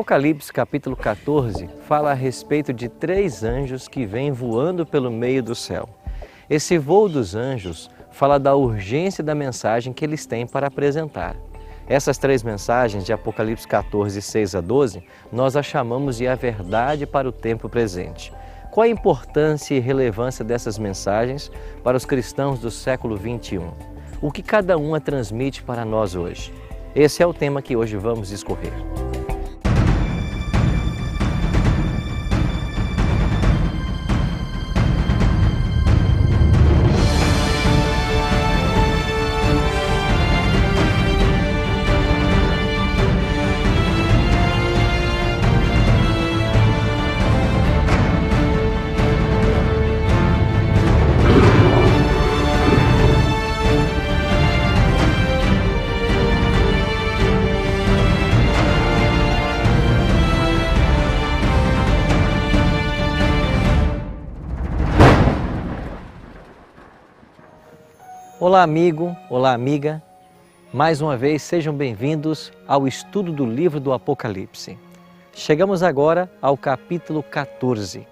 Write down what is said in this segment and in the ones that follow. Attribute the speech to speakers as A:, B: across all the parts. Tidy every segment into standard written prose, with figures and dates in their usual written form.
A: Apocalipse capítulo 14 fala a respeito de 3 anjos que vêm voando pelo meio do céu. Esse voo dos anjos fala da urgência da mensagem que eles têm para apresentar. Essas 3 mensagens de Apocalipse 14, 6 a 12, nós as chamamos de a verdade para o tempo presente. Qual a importância e relevância dessas mensagens para os cristãos do século 21? O que cada uma transmite para nós hoje? Esse é o tema que hoje vamos discorrer. Olá amigo, olá amiga, mais uma vez sejam bem-vindos ao estudo do livro do Apocalipse. Chegamos agora ao capítulo 14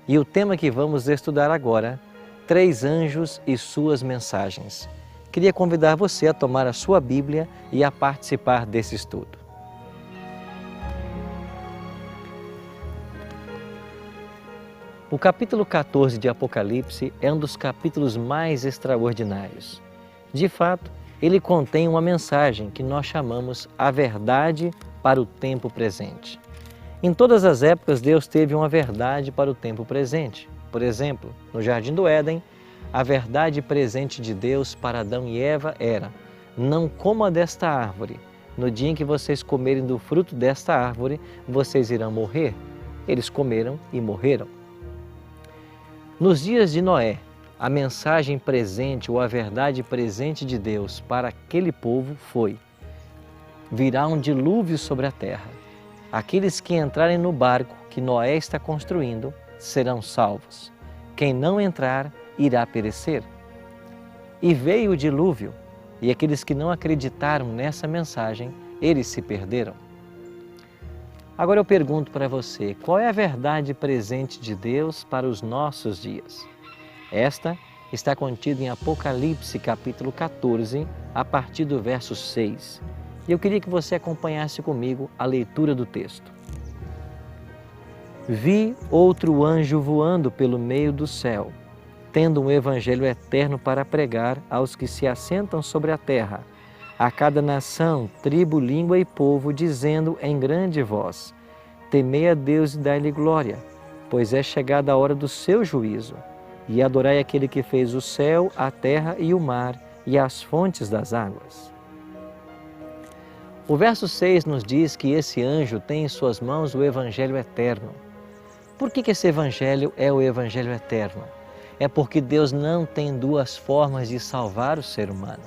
A: e o tema que vamos estudar agora, 3 anjos e suas mensagens. Queria convidar você a tomar a sua Bíblia e a participar desse estudo. O capítulo 14 de Apocalipse é um dos capítulos mais extraordinários. De fato, ele contém uma mensagem que nós chamamos a verdade para o tempo presente. Em todas as épocas, Deus teve uma verdade para o tempo presente. Por exemplo, no Jardim do Éden, a verdade presente de Deus para Adão e Eva era: não coma desta árvore. No dia em que vocês comerem do fruto desta árvore, vocês irão morrer. Eles comeram e morreram. Nos dias de Noé, a mensagem presente ou a verdade presente de Deus para aquele povo foi: virá um dilúvio sobre a terra. Aqueles que entrarem no barco que Noé está construindo serão salvos. Quem não entrar irá perecer. E veio o dilúvio, e aqueles que não acreditaram nessa mensagem, eles se perderam. Agora eu pergunto para você, qual é a verdade presente de Deus para os nossos dias? Esta está contida em Apocalipse capítulo 14, a partir do verso 6. E eu queria que você acompanhasse comigo a leitura do texto. Vi outro anjo voando pelo meio do céu, tendo um evangelho eterno para pregar aos que se assentam sobre a terra, a cada nação, tribo, língua e povo, dizendo em grande voz: temei a Deus e dai-lhe glória, pois é chegada a hora do seu juízo, e adorai aquele que fez o céu, a terra e o mar e as fontes das águas. O verso 6 nos diz que esse anjo tem em suas mãos o evangelho eterno. Por que esse evangelho é o evangelho eterno? É porque Deus não tem 2 formas de salvar o ser humano.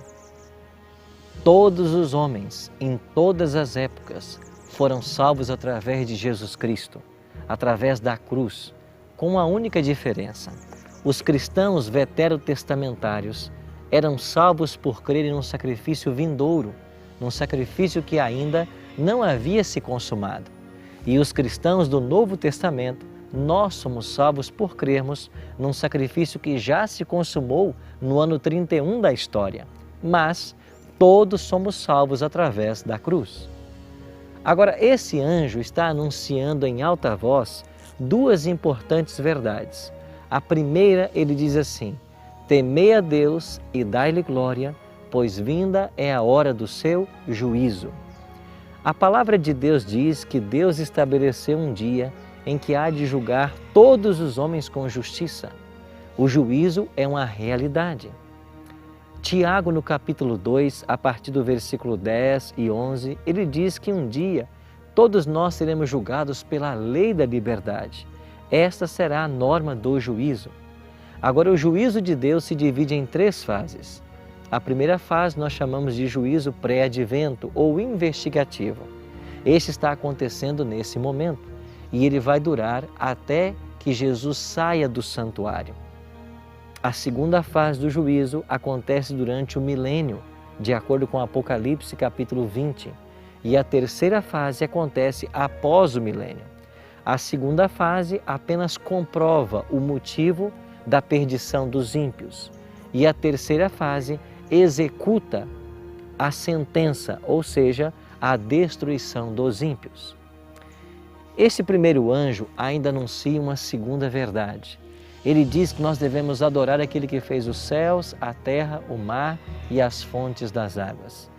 A: Todos os homens, em todas as épocas, foram salvos através de Jesus Cristo, através da cruz, com uma única diferença. Os cristãos veterotestamentários eram salvos por crerem num sacrifício vindouro, num sacrifício que ainda não havia se consumado. E os cristãos do Novo Testamento, nós somos salvos por crermos num sacrifício que já se consumou no ano 31 da história. Mas todos somos salvos através da cruz. Agora, esse anjo está anunciando em alta voz 2 importantes verdades. A primeira, ele diz assim: temei a Deus e dai-lhe glória, pois vinda é a hora do seu juízo. A palavra de Deus diz que Deus estabeleceu um dia em que há de julgar todos os homens com justiça. O juízo é uma realidade. Tiago, no capítulo 2, a partir do versículo 10 e 11, ele diz que um dia todos nós seremos julgados pela lei da liberdade. Esta será a norma do juízo. Agora, o juízo de Deus se divide em 3 fases. A primeira fase nós chamamos de juízo pré-advento ou investigativo. Este está acontecendo nesse momento e ele vai durar até que Jesus saia do santuário. A segunda fase do juízo acontece durante o milênio, de acordo com Apocalipse capítulo 20. E a terceira fase acontece após o milênio. A segunda fase apenas comprova o motivo da perdição dos ímpios. E a terceira fase executa a sentença, ou seja, a destruição dos ímpios. Esse primeiro anjo ainda anuncia uma segunda verdade. Ele diz que nós devemos adorar aquele que fez os céus, a terra, o mar e as fontes das águas.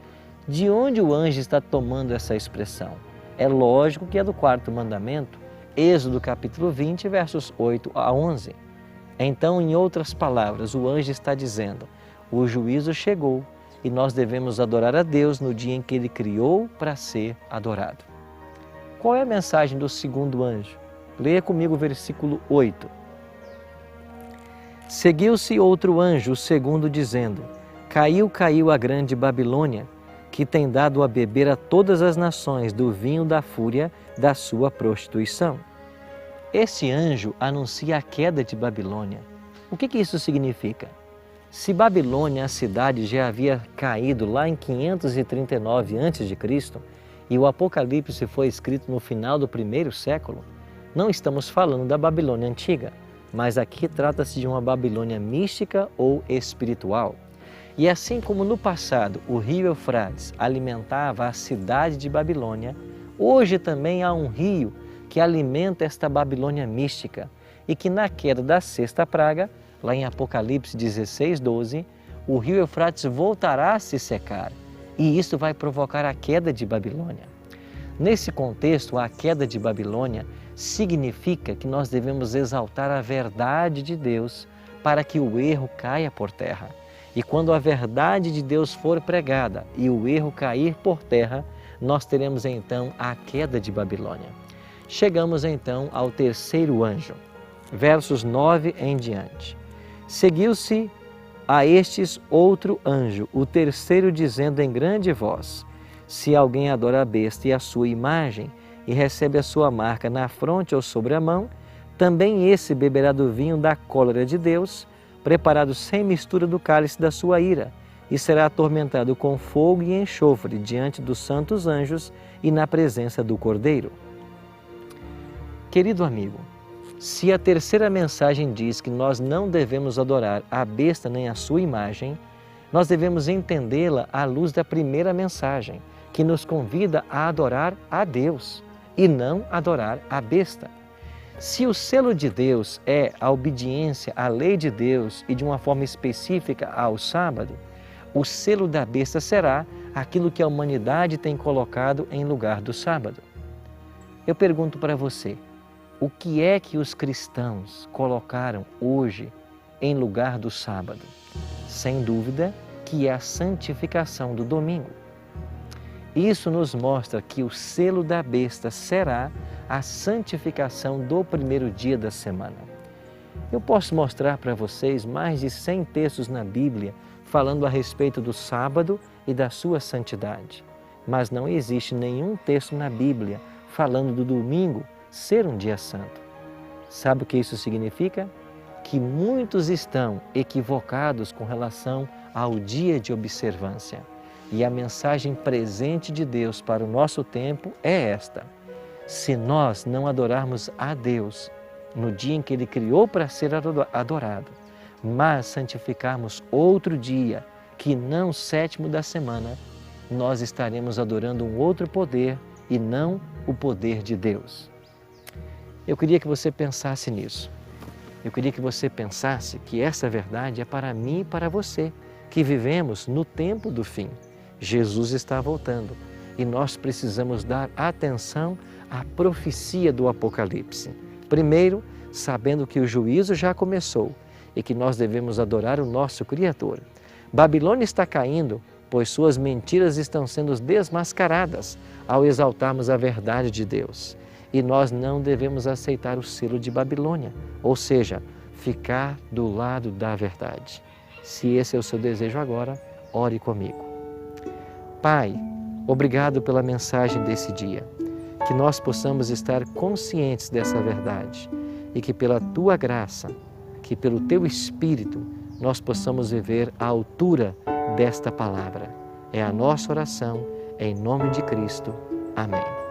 A: De onde o anjo está tomando essa expressão? É lógico que é do quarto mandamento, Êxodo capítulo 20, versos 8 a 11. Então, em outras palavras, o anjo está dizendo: o juízo chegou e nós devemos adorar a Deus no dia em que Ele criou para ser adorado. Qual é a mensagem do segundo anjo? Leia comigo o versículo 8. Seguiu-se outro anjo, o segundo, dizendo: Caiu, caiu a grande Babilônia, que tem dado a beber a todas as nações do vinho da fúria da sua prostituição. Esse anjo anuncia a queda de Babilônia. O que isso significa? Se Babilônia, a cidade, já havia caído lá em 539 a.C., e o Apocalipse foi escrito no final do primeiro século, não estamos falando da Babilônia antiga, mas aqui trata-se de uma Babilônia mística ou espiritual. E assim como no passado o rio Eufrates alimentava a cidade de Babilônia, hoje também há um rio que alimenta esta Babilônia mística e que na queda da sexta praga, lá em Apocalipse 16, 12, o rio Eufrates voltará a se secar e isso vai provocar a queda de Babilônia. Nesse contexto, a queda de Babilônia significa que nós devemos exaltar a verdade de Deus para que o erro caia por terra. E quando a verdade de Deus for pregada e o erro cair por terra, nós teremos então a queda de Babilônia. Chegamos então ao terceiro anjo, versos 9 em diante. Seguiu-se a estes outro anjo, o terceiro, dizendo em grande voz: Se alguém adora a besta e a sua imagem e recebe a sua marca na fronte ou sobre a mão, também esse beberá do vinho da cólera de Deus, preparado sem mistura do cálice da sua ira, e será atormentado com fogo e enxofre diante dos santos anjos e na presença do Cordeiro. Querido amigo, se a terceira mensagem diz que nós não devemos adorar a besta nem a sua imagem, nós devemos entendê-la à luz da primeira mensagem, que nos convida a adorar a Deus e não adorar a besta. Se o selo de Deus é a obediência à lei de Deus e de uma forma específica ao sábado, o selo da besta será aquilo que a humanidade tem colocado em lugar do sábado. Eu pergunto para você, o que é que os cristãos colocaram hoje em lugar do sábado? Sem dúvida que é a santificação do domingo. Isso nos mostra que o selo da besta será a santificação do primeiro dia da semana. Eu posso mostrar para vocês mais de 100 textos na Bíblia falando a respeito do sábado e da sua santidade. Mas não existe nenhum texto na Bíblia falando do domingo ser um dia santo. Sabe o que isso significa? Que muitos estão equivocados com relação ao dia de observância. E a mensagem presente de Deus para o nosso tempo é esta: se nós não adorarmos a Deus no dia em que Ele criou para ser adorado, mas santificarmos outro dia, que não o sétimo da semana, nós estaremos adorando um outro poder e não o poder de Deus. Eu queria que você pensasse nisso. Eu queria que você pensasse que essa verdade é para mim e para você, que vivemos no tempo do fim. Jesus está voltando e nós precisamos dar atenção à profecia do Apocalipse. Primeiro, sabendo que o juízo já começou e que nós devemos adorar o nosso Criador. Babilônia está caindo, pois suas mentiras estão sendo desmascaradas ao exaltarmos a verdade de Deus. E nós não devemos aceitar o selo de Babilônia, ou seja, ficar do lado da verdade. Se esse é o seu desejo agora, ore comigo. Pai, obrigado pela mensagem desse dia. Que nós possamos estar conscientes dessa verdade e que pela Tua graça, que pelo Teu Espírito, nós possamos viver à altura desta palavra. É a nossa oração Em nome de Cristo. Amém.